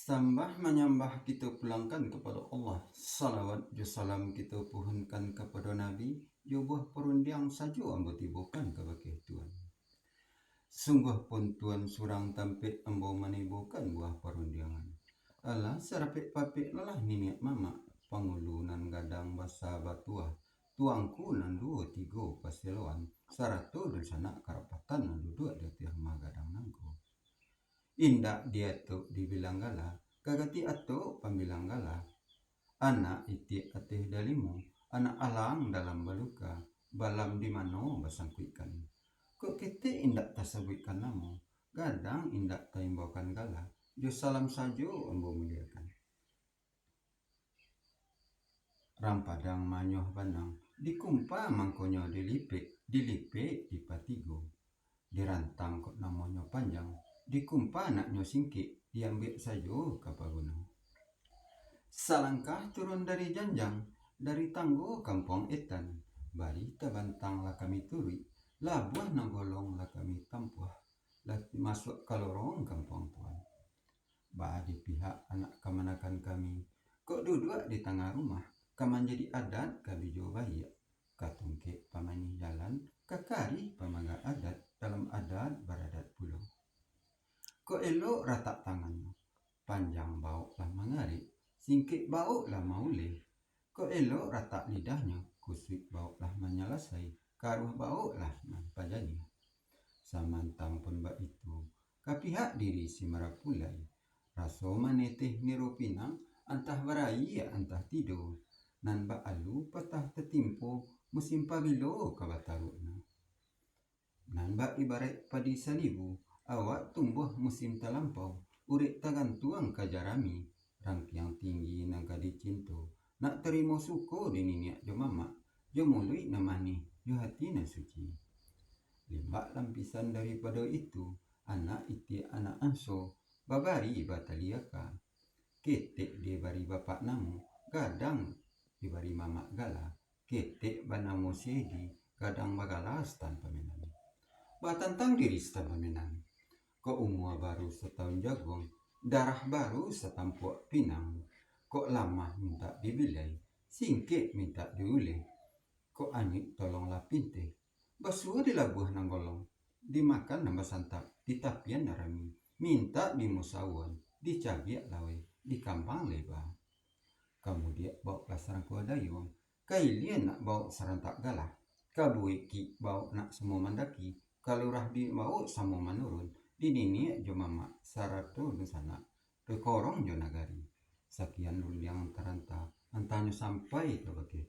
Sambah menyembah kita pulangkan kepada Allah. Salawat jo salam kita pohonkan kepada Nabi. Jo buah perundiang saja ambo tibukan kebagai Tuhan. Sungguh pun Tuhan surang tampik ambo menibukan buah perundiangan. Alah sarapik papik lelah niniak mama. Pangulunan gadang basa batua. Tuangku nan 2 3 pasiloan. Saratu dan sanak karapatan nan duduk di tiang magadang nangku. Indak dia tu dibilang gala, kagati ato pambilang gala. Anak iti atih dalimu, anak alang dalam baluka, balam di mano basangkuikan. Kok kita indak tasabutkan namo, gadang indak taimbakan gala, jo salam sajo ambo muliakan. Rampadang manyoh banang, dikumpa mangkonyo dilipik dipatigo. Dirantang kok namonyo panjang, dikumpa anaknya singkik, diambil saja kapaguno. Salangkah turun dari janjang, dari tanggo kampung etan, bari tabantang lah kami turi, labuah nanggolong lah kami tampuah, lah masuk ke lorong kampung tuan. Bah di pihak anak kemanakan kami, kok duduk di tengah rumah, kaman jadi adat kabijo bayi, katungke pamani jalan, kakari pamaga adat, dalam adat beradat pulau. Kok elok ratak tangannya, panjang bau lah mengari, singkit bau lah maulih. Kok elok ratak lidahnya, kusik bau lah menyalasai, karuh bau lah nampajanya. Samantang pun bak itu, kapihak diri si marapulai, raso maneteh nirupinang, antah barai antah tidur, nan bak alu patah tetimpo, musim pabilo kabatarukna. Nan bak ibarat padi salibu, awak tumbuh musim talampau, urik tagantuang kajarami, rangkiang tinggi nang kadicinto, nak terima suko dininiak jo mama, jo mului namani, jo hati na suci. Limbak lampisan daripada itu, anak iti anak anso, babari bataliaka, ketek dibari bapak namu, gadang dibari mama gala, ketek banamu sedi, gadang bagalas tanpa menang. Batantang diri tanpa menang. Kok umur baru setahun jagung, darah baru setampuk pinang. Kok lama minta dibilai, singkit minta diulih. Kok anik tolonglah pintih, basuh di labuh nanggolong, dimakan nambah santap, di tapian narami, minta di musawan, di cabiak lawe, di kampang lebah. Kemudian bawa sarang kuadayung, kailian nak bawa sarantak galah, kabuiki bawa nak semua mandaki, kalurah di mau sama menurun, di nini jo mama saratu dusana, pekorong jo nagari. Sakian luliang teranta, antanyo sampai ke bagi